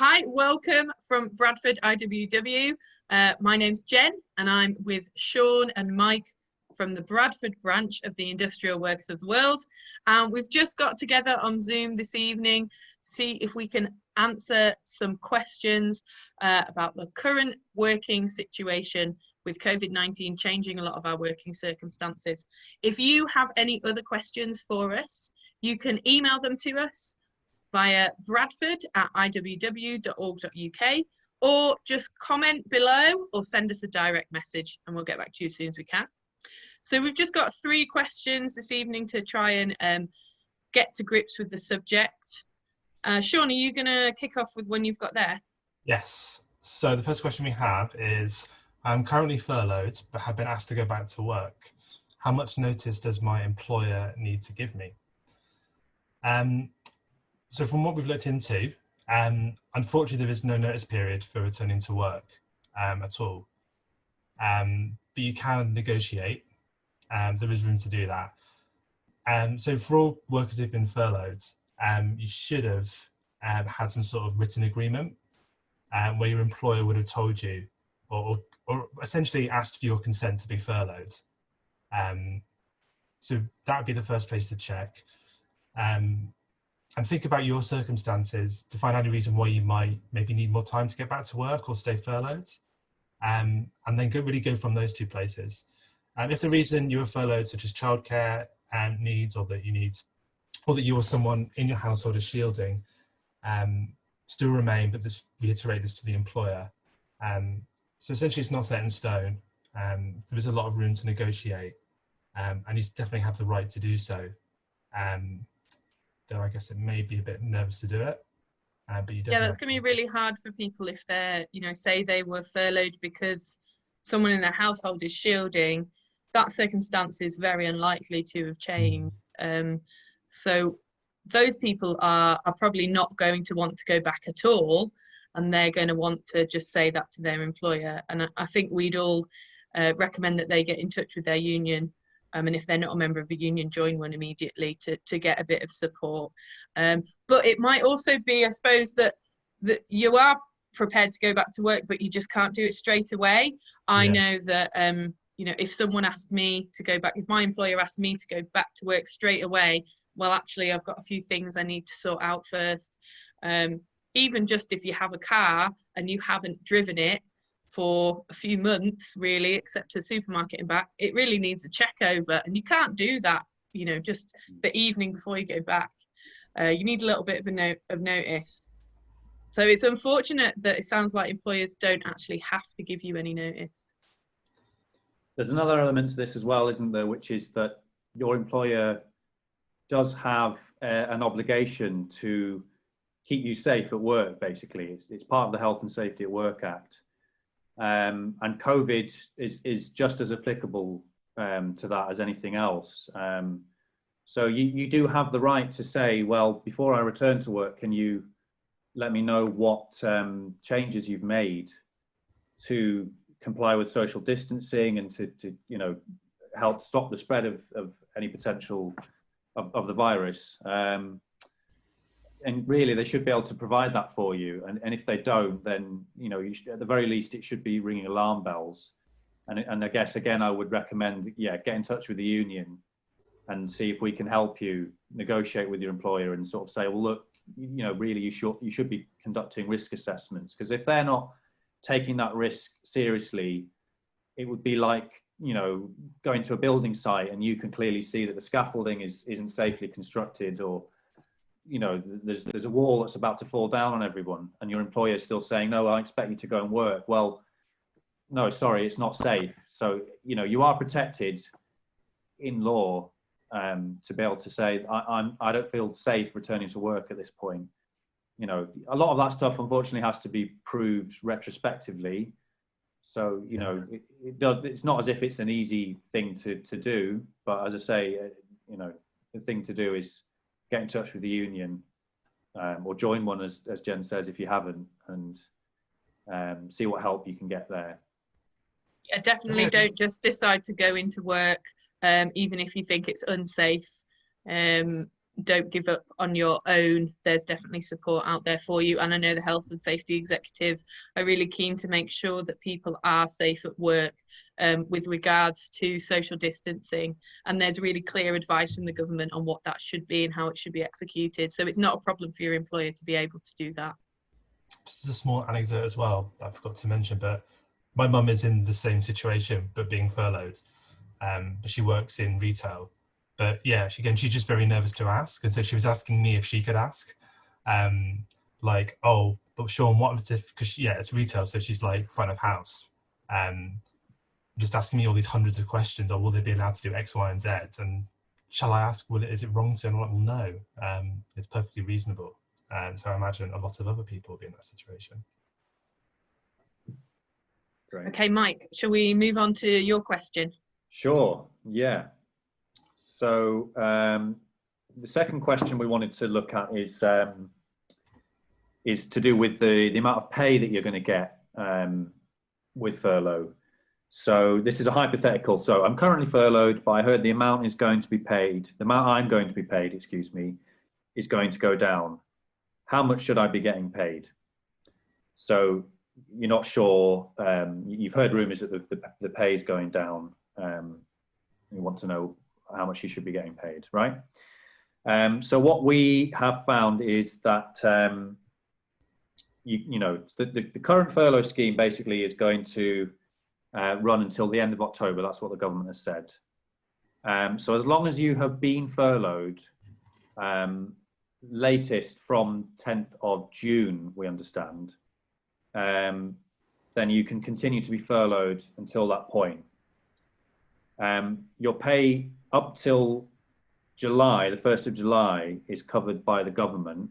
Hi, welcome from Bradford IWW. My name's Jen and I'm with Sean and Mike from the Bradford branch of the Industrial Workers of the World. And we've just got together on Zoom this evening to see if we can answer some questions about the current working situation with COVID-19 changing a lot of our working circumstances. If you have any other questions for us, you can email them to us via bradford@iww.org.uk, or just comment below or send us a direct message and we'll get back to you as soon as we can. So we've just got 3 questions this evening to try and get to grips with the subject. Sean, are you going to kick off with one you've got there? Yes. So the first question we have is, I'm currently furloughed but have been asked to go back to work. How much notice does my employer need to give me? So from what we've looked into, unfortunately there is no notice period for returning to work at all. But you can negotiate. There is room to do that. So for all workers who've been furloughed, you should have had some sort of written agreement where your employer would have told you or essentially asked for your consent to be furloughed. So that would be the first place to check. And think about your circumstances to find any reason why you might maybe need more time to get back to work or stay furloughed. And then really go from those 2 places. And if the reason you were furloughed, such as childcare needs, or that you or someone in your household is shielding, still remain, but just reiterate this to the employer. So essentially it's not set in stone. There is a lot of room to negotiate, and you definitely have the right to do so. Though I guess it may be a bit nervous to do it. But you that's going to be really hard for people if they're, say they were furloughed because someone in their household is shielding. That circumstance is very unlikely to have changed. So those people are probably not going to want to go back at all, and they're going to want to just say that to their employer. And I think we'd all recommend that they get in touch with their union. And if they're not a member of a union, join one immediately to get a bit of support. But it might also be, I suppose, that you are prepared to go back to work, but you just can't do it straight away. I know that, if someone asked me to go back, if my employer asked me to go back to work straight away, well, actually, I've got a few things I need to sort out first. Even just if you have a car and you haven't driven it for a few months, really, except to the supermarket and back, it really needs a check over, and you can't do that just the evening before you go back. You need a little bit of notice. So it's unfortunate that it sounds like employers don't actually have to give you any notice. There's another element to this as well, isn't there, which is that your employer does have an obligation to keep you safe at work. Basically, it's part of the Health and Safety at Work Act. And COVID is just as applicable to that as anything else. So you do have the right to say, well, before I return to work, can you let me know what changes you've made to comply with social distancing and to help stop the spread of any potential of the virus. And really, they should be able to provide that for you. And if they don't, then you should, at the very least, it should be ringing alarm bells. And I guess again, I would recommend, get in touch with the union and see if we can help you negotiate with your employer and sort of say, well, look, really, you should be conducting risk assessments, because if they're not taking that risk seriously, it would be like going to a building site and you can clearly see that the scaffolding isn't safely constructed, or there's a wall that's about to fall down on everyone, and your employer is still saying, no, I expect you to go and work. Well, no, sorry, it's not safe. So, you are protected in law to be able to say, I don't feel safe returning to work at this point. A lot of that stuff, unfortunately, has to be proved retrospectively. So, it's not as if it's an easy thing to do. But as I say, the thing to do is get in touch with the union or join one, as Jen says, if you haven't, and see what help you can get there. Yeah, definitely don't just decide to go into work, even if you think it's unsafe. don't give up on your own. There's definitely support out there for you. And I know the Health and Safety Executive are really keen to make sure that people are safe at work with regards to social distancing. And there's really clear advice from the government on what that should be and how it should be executed. So it's not a problem for your employer to be able to do that. Just as a small anecdote as well, I forgot to mention, but my mum is in the same situation, but being furloughed. But she works in retail. But yeah, she's just very nervous to ask. And so she was asking me if she could ask. Like, oh, but Sean, what if, because it's retail, so she's like front of house. Just asking me all these hundreds of questions, or will they be allowed to do X, Y, and Z? And shall I ask, is it wrong to? And I'm like, well, no, it's perfectly reasonable. So I imagine a lot of other people will be in that situation. Great. Okay, Mike, shall we move on to your question? Sure, yeah. So the second question we wanted to look at is to do with the amount of pay that you're going to get with furlough. So this is a hypothetical. So I'm currently furloughed, but I heard the amount is going to be paid. The amount I'm going to be paid, excuse me, is going to go down. How much should I be getting paid? So you're not sure. You've heard rumours that the pay is going down. You want to know how much you should be getting paid, right? So what we have found is that the current furlough scheme basically is going to run until the end of October. That's what the government has said. So as long as you have been furloughed, latest from 10th of June, we understand, then you can continue to be furloughed until that point. Your pay up till July, the 1st of July, is covered by the government.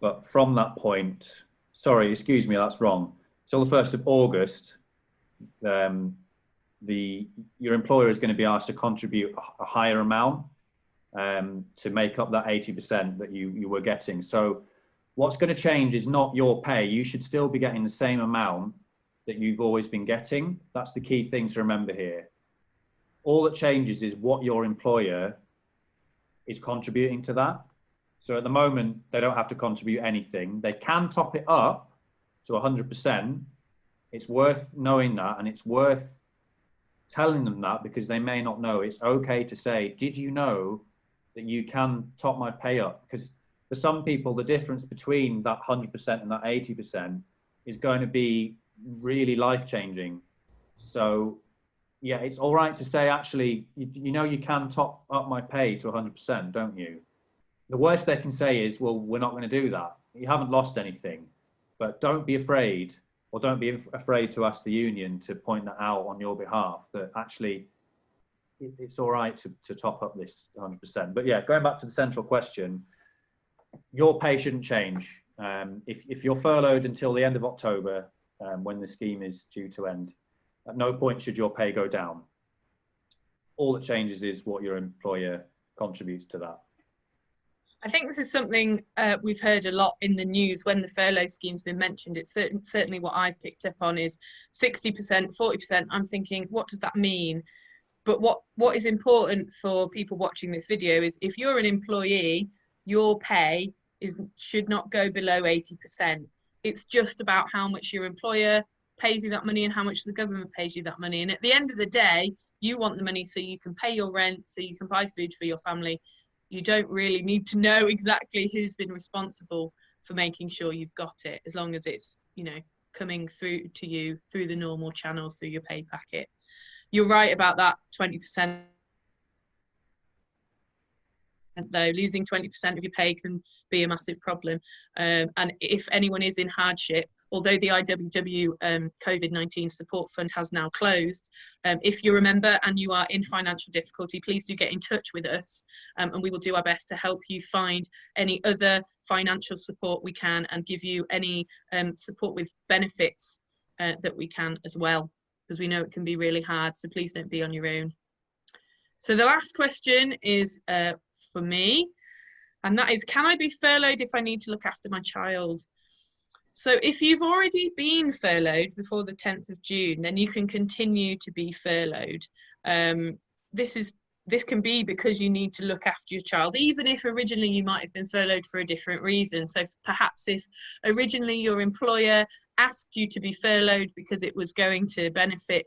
But from that point, sorry, excuse me, that's wrong. Till the 1st of August, your employer is going to be asked to contribute a higher amount to make up that 80% that you were getting. So what's going to change is not your pay. You should still be getting the same amount that you've always been getting. That's the key thing to remember here. All that changes is what your employer is contributing to that. So at the moment, they don't have to contribute anything. They can top it up to 100%. It's worth knowing that, and it's worth telling them that, because they may not know. It's okay to say, did you know that you can top my pay up? Because for some people, the difference between that 100% and that 80% is going to be really life-changing. So yeah, it's all right to say, actually, you know, you can top up my pay to 100%, don't you? The worst they can say is, well, we're not going to do that. You haven't lost anything. But don't be afraid, or don't be afraid to ask the union to point that out on your behalf, that actually it's all right to top up this 100%. But yeah, going back to the central question, your pay shouldn't change. If you're furloughed until the end of October, when the scheme is due to end, at no point should your pay go down. All that changes is what your employer contributes to that. I think this is something we've heard a lot in the news when the furlough scheme's been mentioned. It's certainly what I've picked up on is 60%, 40%. I'm thinking, what does that mean? But what is important for people watching this video is, if you're an employee, your pay should not go below 80%. It's just about how much your employer pays you that money and how much the government pays you that money. And at the end of the day, you want the money so you can pay your rent, so you can buy food for your family. You don't really need to know exactly who's been responsible for making sure you've got it, as long as it's, you know, coming through to you through the normal channels, through your pay packet. You're right about that 20%. Though losing 20% of your pay can be a massive problem. And if anyone is in hardship, although the IWW COVID-19 support fund has now closed, if you're a member and you are in financial difficulty, please do get in touch with us, and we will do our best to help you find any other financial support we can, and give you any support with benefits that we can as well, because we know it can be really hard, so please don't be on your own. So the last question is for me, and that is, can I be furloughed if I need to look after my child? So if you've already been furloughed before the 10th of June, then you can continue to be furloughed. This is this can be because you need to look after your child, even if originally you might have been furloughed for a different reason. So perhaps if originally your employer asked you to be furloughed because it was going to benefit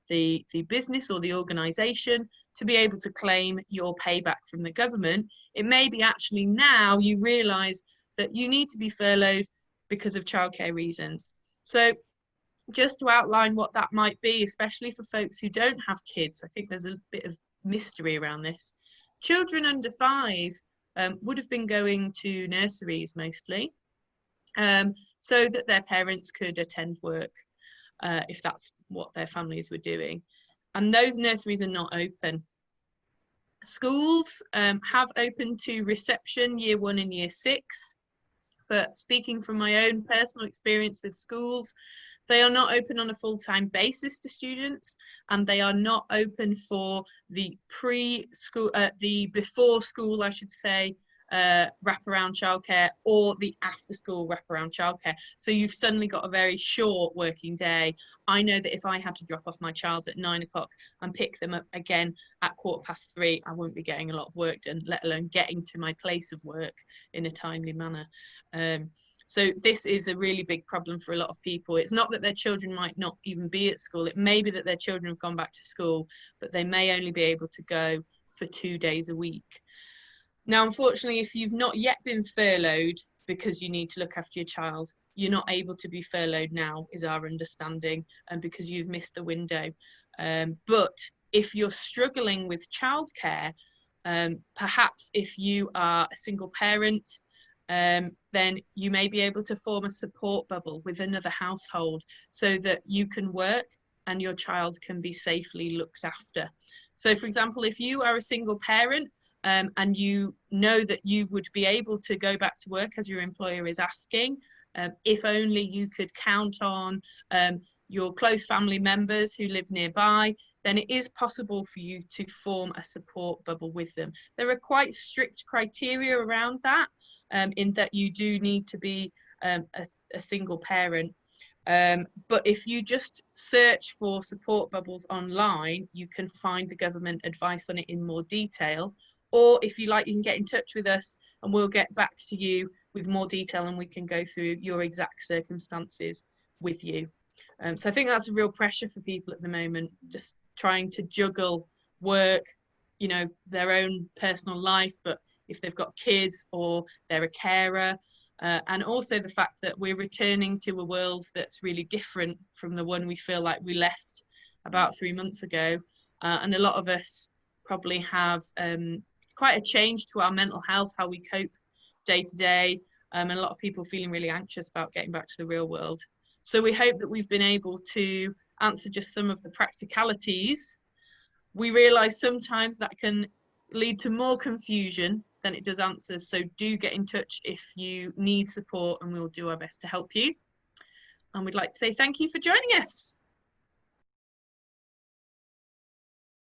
the business or the organisation to be able to claim your payback from the government, it may be actually now you realise that you need to be furloughed because of childcare reasons. So just to outline what that might be, especially for folks who don't have kids, I think there's a bit of mystery around this. Children under 5 would have been going to nurseries mostly, so that their parents could attend work if that's what their families were doing. And those nurseries are not open. Schools have opened to reception year 1 and year 6, but speaking from my own personal experience with schools, they are not open on a full-time basis to students, and they are not open for the pre-school, the before school, I should say, wraparound childcare, or the after school wraparound childcare. So you've suddenly got a very short working day. I know that if I had to drop off my child at 9 o'clock and pick them up again at 3:15, I wouldn't be getting a lot of work done, let alone getting to my place of work in a timely manner. So this is a really big problem for a lot of people. It's not that their children might not even be at school. It may be that their children have gone back to school, but they may only be able to go for 2 days a week. Now, unfortunately, if you've not yet been furloughed because you need to look after your child, you're not able to be furloughed now, is our understanding, and because you've missed the window. But if you're struggling with childcare, perhaps if you are a single parent, then you may be able to form a support bubble with another household so that you can work and your child can be safely looked after. So, for example, if you are a single parent and you know that you would be able to go back to work as your employer is asking, if only you could count on your close family members who live nearby, then it is possible for you to form a support bubble with them. There are quite strict criteria around that, in that you do need to be a single parent. But if you just search for support bubbles online, you can find the government advice on it in more detail. Or if you like, you can get in touch with us and we'll get back to you with more detail and we can go through your exact circumstances with you. So I think that's a real pressure for people at the moment, just trying to juggle work, you know, their own personal life, but if they've got kids or they're a carer, and also the fact that we're returning to a world that's really different from the one we feel like we left about 3 months ago. And a lot of us probably have quite a change to our mental health, how we cope day to day, and a lot of people feeling really anxious about getting back to the real world. So we hope that we've been able to answer just some of the practicalities. We realise sometimes that can lead to more confusion than it does answers, so do get in touch if you need support and we'll do our best to help you. And we'd like to say thank you for joining us.